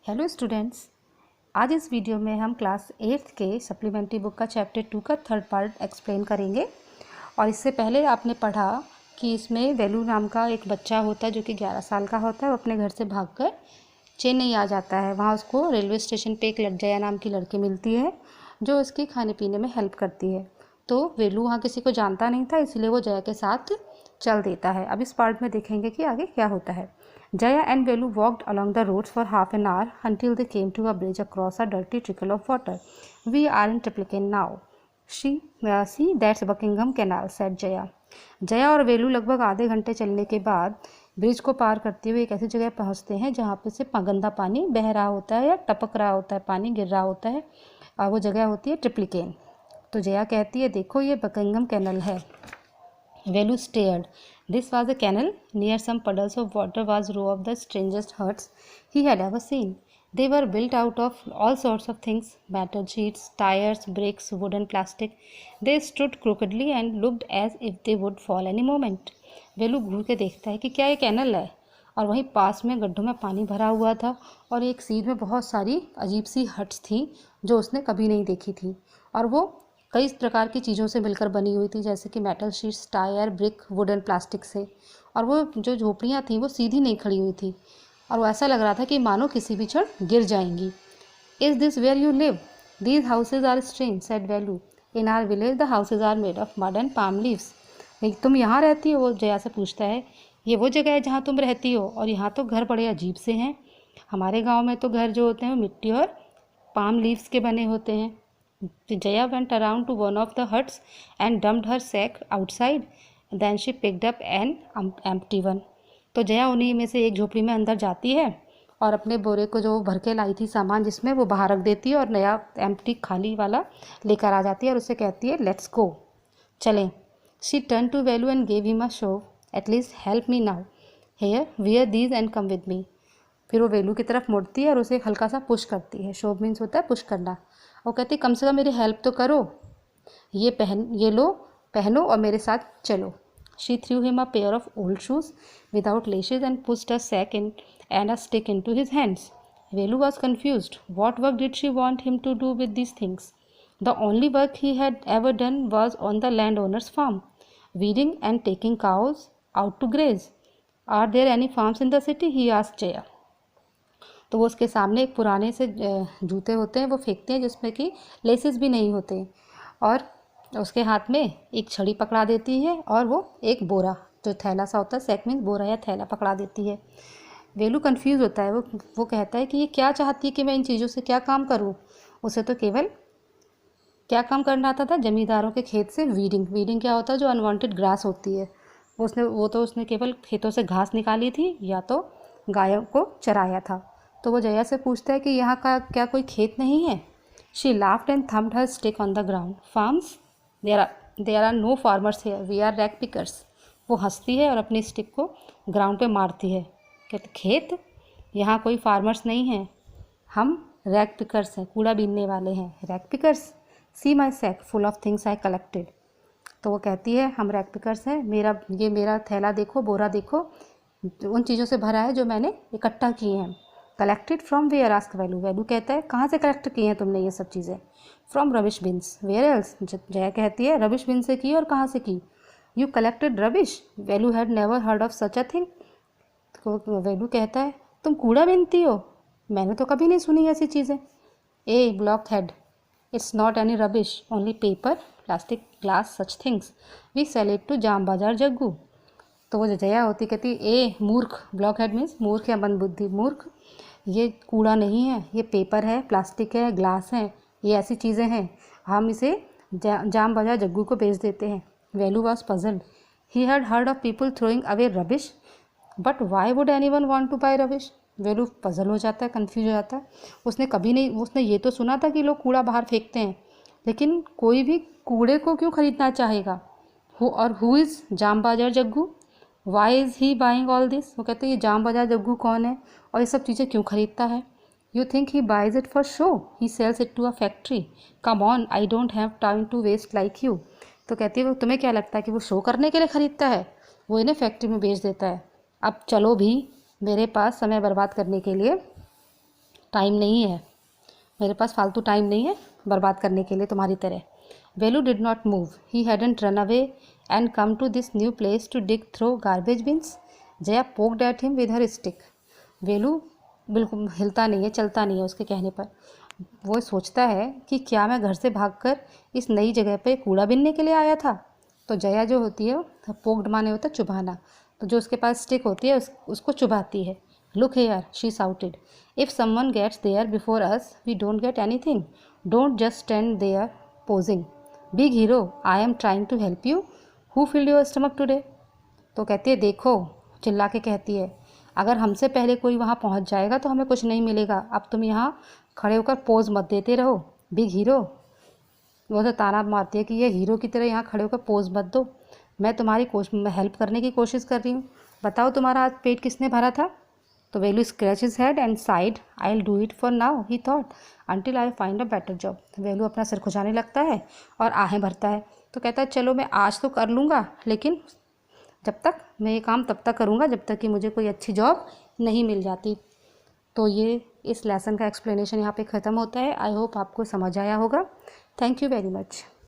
Hello students, आज इस video में हम क्लास 8 के सप्लीमेंट्री बुक का चैप्टर 2 का थर्ड पार्ट एक्सप्लेन करेंगे। और इससे पहले आपने पढ़ा कि इसमें वेलू नाम का एक बच्चा होता है जो कि 11 साल का होता है। वो अपने घर से भागकर चेन्नई आ जाता है। वहाँ उसको रेलवे स्टेशन पे एक जया नाम की लड़की मिलती है जो उसके खाने पीने में हेल्प करती है। तो वेलू वहाँ किसी को जानता नहीं था, इसलिए वो जया के साथ चल देता है। अब इस पार्ट में देखेंगे कि आगे क्या होता है। Jaya and Velu walked along the roads for half an hour until they came to a bridge across a dirty trickle of water. We are in Triplicane now. See, that's Buckingham Canal, said Jaya. Jaya और वेलू लगभग आधे घंटे चलने के बाद bridge को पार करते हुए एक ऐसी जगह पहुंचते हैं जहाँ पे से गंदा पानी बह रहा होता है या टपक रहा होता है, पानी गिर रहा होता है। और वो जगह होती है ट्रिप्लिकेन। तो जया कहती है, देखो ये बकिंगम कैनल है। Velu stared. This was a canal. Near some puddles of water was row of the strangest huts he had ever seen. They were built out of all sorts of things: metal sheets, tires, bricks, wood and plastic. They stood crookedly and looked as if they would fall any moment. वेलू घूर के देखता है कि क्या ये canal है, और वहीं पास में गड्ढों में पानी भरा हुआ था और एक सीध में बहुत सारी अजीब सी हट्स थी जो उसने कभी नहीं देखी थी। और वो कई प्रकार की चीज़ों से मिलकर बनी हुई थी, जैसे कि metal sheets, tyre, brick, would and plastic से। और वो जो झोपड़ियाँ थीं वो सीधी नहीं खड़ी हुई थी और वो ऐसा लग रहा था कि मानो किसी भी क्षण गिर जाएंगी। Is this where you live? These houses are strange, said Velu. In our village the houses are made of mud and palm leaves. तुम यहाँ रहती हो? वो जया से पूछता है। ये वो जगह है जहाँ तुम रहती हो, और यहाँ तो घर बड़े अजीब से हैं। हमारे गाँव में तो घर जो होते हैं वो मिट्टी और पाम लीव्स के बने होते हैं। Jaya went around to one of the huts and dumped her sack outside. Then she picked up an empty one. तो जया उन्हीं में से एक झोपड़ी में अंदर जाती है और अपने बोरे को जो भर के लाई थी सामान जिसमें, वो बाहर रख देती है और नया एम्प्टी खाली वाला लेकर आ जाती है और उसे कहती है, लेट्स गो, चलें। She turn to Velu and gave him a shove. At least help me now, here wear these and come with me. फिर वो वेलू की तरफ मुड़ती है और उसे हल्का सा पुश करती है। शोव मीन्स होता है पुश करना। वो कहती, कम से कम मेरी हेल्प तो करो, ये लो, पहनो और मेरे साथ चलो। She threw him a pair of old shoes without laces and pushed a sack in and a stick into his hands. Velu was confused. What work did she want him to do with these things? The only work he had ever done was on the landowner's farm, weeding and taking cows out to graze. Are there any farms in the city? He asked Jaya. तो वो उसके सामने एक पुराने से जूते होते हैं, वो फेंकते हैं जिसमें कि लेसेस भी नहीं होते, और उसके हाथ में एक छड़ी पकड़ा देती है और वो एक बोरा जो थैला सा होता है, सैक मीन्स बोरा या थैला, पकड़ा देती है। वेलू कंफ्यूज होता है। वो कहता है कि ये क्या चाहती है कि मैं इन चीज़ों से क्या काम करूँ। उसे तो केवल क्या काम करना आता था, जमींदारों के खेत से वीडिंग क्या होता है, जो अनवांटेड ग्रास होती है, उसने केवल खेतों से घास निकाली थी या तो गायों को चराया था। तो वो जया से पूछता है कि यहाँ का क्या कोई खेत नहीं है? She laughed and thumped her stick on the ground. Farms? There are no farmers here, we are rag pickers. वो हंसती है और अपनी स्टिक को ग्राउंड पे मारती है। कहते, खेत? यहाँ कोई फार्मर्स नहीं हैं, हम रैक पिकर्स हैं, कूड़ा बीनने वाले हैं। Rag pickers? See my sack full of things I collected. तो वो कहती है, हम रैक पिकर्स हैं, मेरा थैला देखो, बोरा देखो, उन चीज़ों से भरा है जो मैंने इकट्ठा किए हैं। Collected from where? Ask Velu. Velu कहता है, कहाँ से कलेक्ट किए हैं तुमने ये सब चीज़ें? From rubbish bins. Where else? Jaya कहती है, रबिश बिन से की, और कहाँ से की? You collected rubbish? Velu had never heard of such a thing. तो वेलू कहता है, तुम कूड़ा बीनती हो? मैंने तो कभी नहीं सुनी ऐसी चीज़ें. A blockhead, it's not any rubbish, only paper, plastic, glass, such things. We sell it to Jam Bazaar Jaggu. तो वो जया होती कहती, ए मूर्ख, ब्लॉक हेड मीन्स मूर्ख या मंदबुद्धि, मूर्ख, ये कूड़ा नहीं है, ये पेपर है, प्लास्टिक है, ग्लास है, ये ऐसी चीज़ें हैं, हम इसे जाम बाजार जग्गू को बेच देते हैं. Velu was puzzled. He had heard of people throwing away rubbish, but why would anyone want to buy rubbish? Velu puzzle हो जाता है, कन्फ्यूज हो जाता है. उसने ये तो सुना था कि लोग कूड़ा बाहर फेंकते हैं, लेकिन कोई भी कूड़े को क्यों खरीदना चाहेगा? Who is Jam Bazaar Jaggu? Why is he buying all this? वो कहते हैं, ये जाम बाजार जग्गू कौन है और ये सब चीज़ें क्यों खरीदता है? You think he buys it for show? He sells it to a factory. Come on, I don't have time to waste like you. तो कहती है, वो तुम्हें क्या लगता है कि वो शो करने के लिए ख़रीदता है? वो इन्हें फैक्ट्री में बेच देता है. अब चलो भी, मेरे पास समय बर्बाद करने के लिए टाइम नहीं है, मेरे पास फालतू टाइम नहीं है बर्बाद करने के लिए तुम्हारी तरह। Velu did not move, he hadn't run away and come to this new place to dig through garbage bins. Jaya poked at him with her stick. Velu बिल्कुल हिलता नहीं है, चलता नहीं है उसके कहने पर। वो सोचता है कि क्या मैं घर से भागकर इस नई जगह पे कूड़ा बीनने के लिए आया था। तो जया जो होती है, पोक्ड माने होता है चुभाना, तो जो उसके पास स्टिक होती है उसको चुभाती है। Look here, she shouted, if someone gets there before us we don't get anything. Don't just stand there posing. Big hero, I am trying to help you. Who filled your stomach today. तो कहती है देखो, चिल्ला के कहती है, अगर हमसे पहले कोई वहाँ पहुँच जाएगा तो हमें कुछ नहीं मिलेगा। अब तुम यहाँ खड़े होकर पोज मत देते रहो। बिग हीरो, वो तो ताना मारती है कि ये हीरो की तरह यहाँ खड़े होकर पोज मत दो, मैं तुम्हारी हेल्प करने की कोशिश कर रही हूँ। बताओ तुम्हारा आज पेट किसने भरा था। तो Velu scratch his head and said, I will do it for now he thought, until I find a better job. Velu अपना सिर खुजाने लगता है और आहें भरता है। तो कहता है चलो मैं आज तो कर लूँगा, लेकिन जब तक मैं ये काम तब तक करूँगा जब तक कि मुझे कोई अच्छी जॉब नहीं मिल जाती। तो ये इस लेसन का एक्सप्लेनेशन यहाँ पे ख़त्म होता है। आई होप आपको समझ आया होगा। Thank you very much.